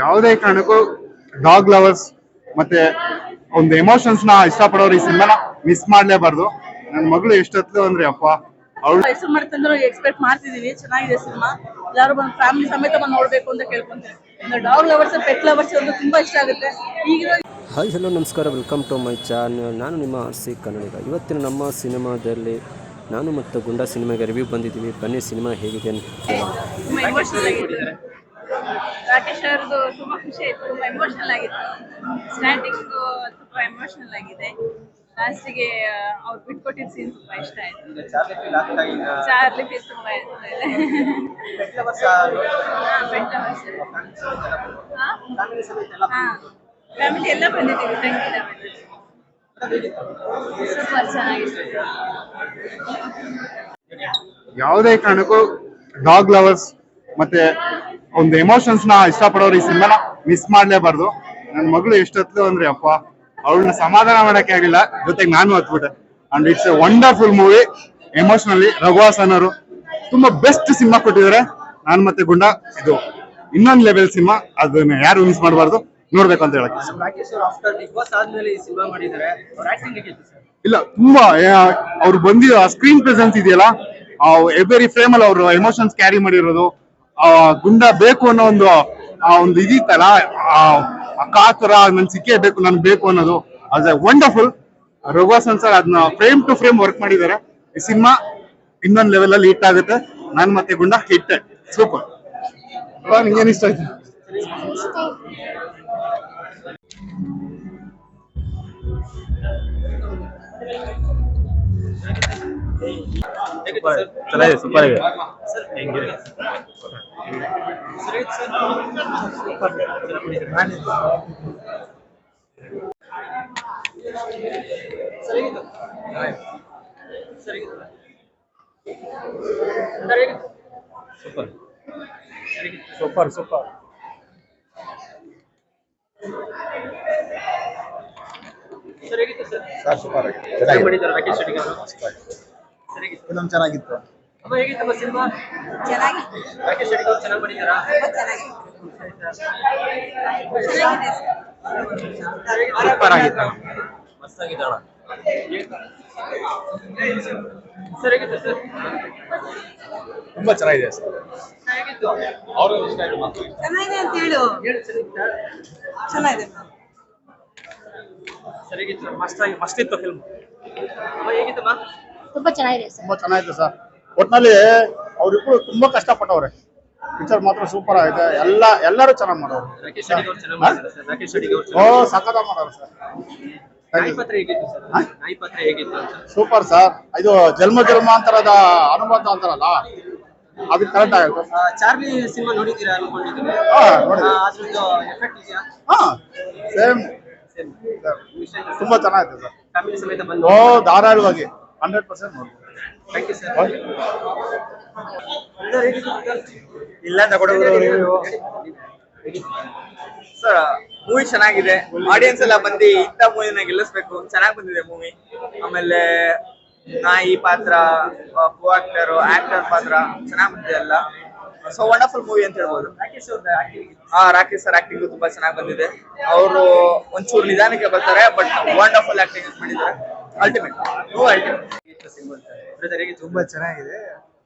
ಯಾವುದೇ ಕಾರಣಕ್ಕೂ dog lovers ಮತ್ತೆ ಒಂದು ಎಮೋಷನ್ಸ್ ನ ಇಷ್ಟಪಡೋರು ಈ ಸಿನಿಮಾನ ಮಿಸ್ ಮಾಡ್ಲೇಬಾರ್ದು. ನನ್ನ ಮಗಳು ಎಷ್ಟೊತ್ತು ಅಂದ್ರೆ ಅಪ್ಪ ಅವಳು ಹೆಸರು ಮಾಡ್ತಂದ್ರೆ ಎಕ್ಸ್ಪೆಕ್ಟ್ ಮಾಡ್ತಿದೀವಿ. ಚೆನ್ನಾಗಿದೆ ಸಿನಿಮಾ. ಎಲ್ಲರೂ ಬಂದು ಫ್ಯಾಮಿಲಿ ಸಮೇತ ಬಂದು ನೋಡ್ಬೇಕು ಅಂತ ಕೇಳ್ಕೊಂತೀನಿ. ಡಾಗ್ ಲವರ್ಸ್ ಪೆಟ್ ಲವರ್ಸ್ ಅಂತ ತುಂಬಾ ಇಷ್ಟ ಆಗುತ್ತೆ. ಈಗಿರೋ ಹಾಯ್ ಹಲೋ ನಮಸ್ಕಾರ, ವೆಲ್ಕಮ್ ಟು ಮೈ ಚಾನಲ್. ನಾನು ನಿಮ್ಮ ಆರ್ಸಿ ಕನ್ನಡಿಗ. ಇವತ್ತಿನ ನಮ್ಮ ಸಿನಿಮಾದಲ್ಲಿ ನಾನು ಮತ್ತು ಗುಂಡಾ ಸಿನಿಮಾಗೆ ರಿವ್ಯೂ ಬಂದಿದ್ದೀವಿ. ಬನ್ನಿ ಸಿನಿಮಾ ಹೇಗಿದೆ ಅಂತ. ತುಂಬಾ ಎಮೋಷನಲ್ ಆಗಿದೆ. ರಾಕೇಶ್ ಅವ್ರದ್ದು ತುಂಬಾ ಖುಷಿ ಆಯ್ತು. ತುಂಬಾ ಎಮೋಷನಲ್ ಆಗಿತ್ತು. ಸ್ಟಾರ್ಟಿಂಗ್ ತುಂಬಾ ಎಮೋಷನಲ್ ಆಗಿದೆ. ಲಾಸ್ಟಿಗೆ ಅವ್ರು ಬಿಟ್ಕೊಟ್ಟಿದ್ದ ಸೀನ್ ತುಂಬಾ ಇಷ್ಟ ಆಯ್ತು. ಚಾರ್ಲಿ ಫೀಸ್ ತುಂಬಾ ಫ್ಯಾಮಿಲಿ ಎಲ್ಲ ಬಂದಿದ್ದೀವಿ. ಸೂಪರ್ ಚೆನ್ನಾಗಿತ್ತು. ಯಾವುದೇ ಕಾರಣಕ್ಕೂ ಡಾಗ್ ಲವರ್ಸ್ ಮತ್ತೆ ಒಂದು ಎಮೋಷನ್ಸ್ ನ ಇಷ್ಟಪಡೋರು ಈ ಸಿನಿಮಾನ ಮಿಸ್ ಮಾಡ್ಲೇಬಾರ್ದು. ನನ್ನ ಮಗಳು ಎಷ್ಟೊತ್ತು ಅಂದ್ರೆ ಅಪ್ಪ ಅವಳನ್ನ ಸಮಾಧಾನ ಮಾಡಕ್ಕೆ ಆಗಿಲ್ಲ. ಜೊತೆಗೆ ನಾನು ಹತ್ಬಿಟ್ಟೆ. And it's A wonderful movie. Emotionally ರಘುಹಾಸನ್ ಅವರು ತುಂಬಾ ಬೆಸ್ಟ್ ಸಿನಿಮಾ ಕೊಟ್ಟಿದ್ದಾರೆ. ನಾನು ಮತ್ತೆ ಗುಂಡ ಇದು ಇನ್ನೊಂದು ಲೆವೆಲ್ ಸಿನಿಮಾ. ಅದನ್ನ ಯಾರು ಮಿಸ್ ಮಾಡಬಾರ್ದು, ನೋಡ್ಬೇಕು ಅಂತ ಹೇಳಕ್ಕೆ. ಇಲ್ಲ, ತುಂಬಾ ಅವ್ರು ಬಂದಿರೋ ಸ್ಕ್ರೀನ್ ಪ್ರೆಸೆನ್ಸ್ ಇದೆಯಲ್ಲ, ಎವ್ರಿ ಫ್ರೇಮ್ ಅಲ್ಲಿ ಅವರು ಎಮೋಷನ್ಸ್ ಕ್ಯಾರಿ ಮಾಡಿರೋದು, ಗುಂಡ ಬೇಕು ಅನ್ನೋ ಒಂದು ಇದಿತ್ತಲ್ಲ, ಕಾತರ ನನ್ ಸಿಕ್ಕೇ ಬೇಕು, ನನ್ ಬೇಕು ಅನ್ನೋದು, ಅಸ್ ಎ ವಂಡರ್ಫುಲ್. ರಘುಹಾಸನ್ ಸರ್ ಅದನ್ನ ಫ್ರೇಮ್ ಟು ಫ್ರೇಮ್ ವರ್ಕ್ ಮಾಡಿದ್ದಾರೆ. ಈ ಸಿನಿಮಾ ಇನ್ನೊಂದು ಲೆವೆಲ್ ಅಲ್ಲಿ ಹಿಟ್ ಆಗುತ್ತೆ. ನಾನು ಮತ್ತೆ ಗುಂಡ ಹಿಟ್. ಸೂಪರ್. ನಿಂಗೇನ್ ಇಷ್ಟ ಆಯ್ತು? ಚೆನ್ನಾಗಿದೆ, ಸೂಪರ್ ಆಗಿದೆ. Super super. ಫಿಲಂ ಚೆನ್ನಾಗಿತ್ತು. ಸೂಪರ್ ಆಗಿತ್ತು. ತುಂಬಾ ಚೆನ್ನಾಗಿದೆ ಸರ್. ಚೆನ್ನಾಗಿದೆ ಅಂತ ಹೇಳು. ಚೆನ್ನಾಗಿದೆ. ಮಸ್ತಿತ್ತು ಫಿಲ್ಮ್. ತುಂಬಾ ಚೆನ್ನಾಗಿದೆ ಸರ್. ತುಂಬಾ ಚೆನ್ನಾಗಿದೆ ಸರ್. ಒಟ್ನಲ್ಲಿ ಅವ್ರಿಬ್ರು ತುಂಬಾ ಕಷ್ಟಪಟ್ಟವ್ರೆ. ಪಿಕ್ಚರ್ ಮಾತ್ರ ಸೂಪರ್ ಆಗಿದೆ. ಎಲ್ಲರೂ ಚೆನ್ನಾಗಿ ಮಾಡೋರು. ಓ ಸಖತ್ ಮಾಡೋರು ಸರ್. Super sir. ಇದು ಜನ್ಮ ಜನ್ಮಾಂತರದ ಅನುಬಂಧ ಅಂತಾರಲ್ಲ, ಅದು ಕರೆಕ್ಟ್ ಆಗುತ್ತೆ. ಚಾರ್ಲಿ ಸಿನಿಮಾ ನೋಡಿದ್ದೀರಾ ಅನ್ಕೊಂಡಿದ್ದೀನಿ. ಸೇಮ್ ತುಂಬಾ ಚೆನ್ನಾಗಿದೆ ಸರ್. ಫ್ಯಾಮಿಲಿ ಸಮೇತ ಬಂದು ಓ ಧಾರಾಳವಾಗಿ 100% ನೋಡಿ. Thank you sir. ಇಲ್ಲ ಸರ್, ಮೂವಿ ಚೆನ್ನಾಗಿದೆ. ಆಡಿಯನ್ಸ್ ಎಲ್ಲ ಬಂದು ಇಂಥ ಮೂವಿನ ಗೆಲ್ಲಿಸ್ಬೇಕು. ಚೆನ್ನಾಗಿ ಬಂದಿದೆ ಮೂವಿ. ಆಮೇಲೆ ನಾಯಿ ಪಾತ್ರ, ಕೋ ಆಕ್ಟರ್ ಪಾತ್ರ ಚೆನ್ನಾಗಿ ಬಂದಿದೆ ಎಲ್ಲ. ಸೊ ವಂಡರ್ಫುಲ್ ಮೂವಿ ಅಂತ ಹೇಳ್ಬೋದು. ರಾಕೇಶ್ ಸರ್ ಆಕ್ಟಿಂಗ್ ತುಂಬಾ ಚೆನ್ನಾಗಿ ಬಂದಿದೆ. ಅವರು ಒಂಚೂರು ನಿಧಾನಕ್ಕೆ ಬರ್ತಾರೆ, ಬಟ್ ವಂಡರ್ಫುಲ್ ಆಕ್ಟಿಂಗ್ ಮಾಡಿದ್ದಾರೆ. ಅಲ್ಟಿಮೇಟ್. ತುಂಬಾ ಚೆನ್ನಾಗಿದೆ.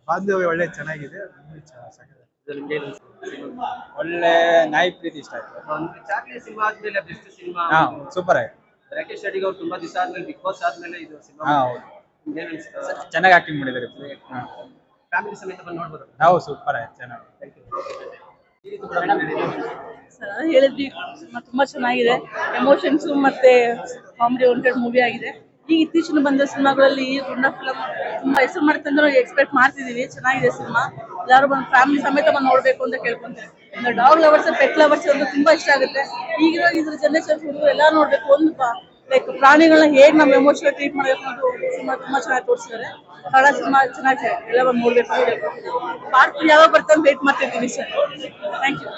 ಬಾಂಧವ್ಯ ಒಳ್ಳೆ ಚೆನ್ನಾಗಿದೆ. ಒಳ್ಳೆ ನಾಯಿ ಪ್ರೀತಿ ಇಷ್ಟ ಆಯ್ತು. ಚಾರ್ಲಿ ಸಿನಿಮಾ ಆದ್ಮೇಲೆ ಬೆಸ್ಟ್ ಸಿನಿಮಾ. ಸೂಪರ್ ಆಯ್ತು. ರಾಕೇಶ್ ಶೆಟ್ಟಿ ಅವರು ತುಂಬಾ ದಿವಸ ಆದ್ಮೇಲೆ ಬಿಗ್ ಬಾಸ್ ಆದ್ಮೇಲೆ ಇದು ಸಿನಿಮಾ. ಚೆನ್ನಾಗಿ ಆಕ್ಟಿಂಗ್ ಮಾಡಿದ್ದಾರೆ. ಫ್ಯಾಮಿಲಿ ಸಮೇತ ಬಂದು ನೋಡ್ಬೋದು. ನಾವು ಸೂಪರ್ ಆಯ್ತು, ಚೆನ್ನಾಗಿ. ಹೇಳಿದ್ವಿ ತುಂಬಾ ಚೆನ್ನಾಗಿದೆ. ಎಮೋಷನ್ಸ್ ಮತ್ತೆ ಕಾಮಿಡಿ ಓರಿಯೆಂಟೆಡ್ ಮೂವಿ ಆಗಿದೆ. ಈಗ ಇತ್ತೀಚಿನ ಬಂದ ಸಿನಿಮಾಗಳಲ್ಲಿ ಈ ಗುಂಡ ಫಿಲಂ ತುಂಬಾ ಹೆಸರು ಮಾಡ್ತಂದ್ರೆ ಎಕ್ಸ್ಪೆಕ್ಟ್ ಮಾಡ್ತಿದೀವಿ. ಚೆನ್ನಾಗಿದೆ ಸಿನಿಮಾ. ಎಲ್ಲರೂ ಬಂದು ಫ್ಯಾಮಿಲಿ ಸಮೇತ ಬಂದು ನೋಡ್ಬೇಕು ಅಂತ ಕೇಳ್ಕೊಂತೀನಿ. ಡಾಗ್ ಲವರ್ಸ್ ಪೆಟ್ ಲವರ್ಸ್ ಅಂತ ತುಂಬಾ ಇಷ್ಟ ಆಗುತ್ತೆ. ಈಗಿರೋ ಇದ್ರ ಜನರೇಷನ್ ಹುಡುಗರು ಎಲ್ಲ ನೋಡ್ಬೇಕು. ಒಂದು ಲೈಕ್ ಪ್ರಾಣಿಗಳನ್ನ ಹೇಗೆ ನಾವು ಎಮೋಷನಲ್ ಟ್ರೀಟ್ ಮಾಡಬೇಕು ಅನ್ನೋದು ಸಿನಿಮಾ ತುಂಬಾ ಚೆನ್ನಾಗಿ ತೋರಿಸಿದ್ದಾರೆ. ಕನ್ನಡ ಸಿನಿಮಾ ಚೆನ್ನಾಗಿದೆ. ಎಲ್ಲ ಬಂದು ನೋಡ್ಬೇಕು ಅಂತ ಹೇಳ್ಕೊತೀನಿ. ಪಾರ್ಟ್ ಯಾವಾಗ ಬರ್ತಾನೆ ವೇಟ್ ಮಾಡ್ತಿರ್ತೀನಿ ಸರ್. Thank you.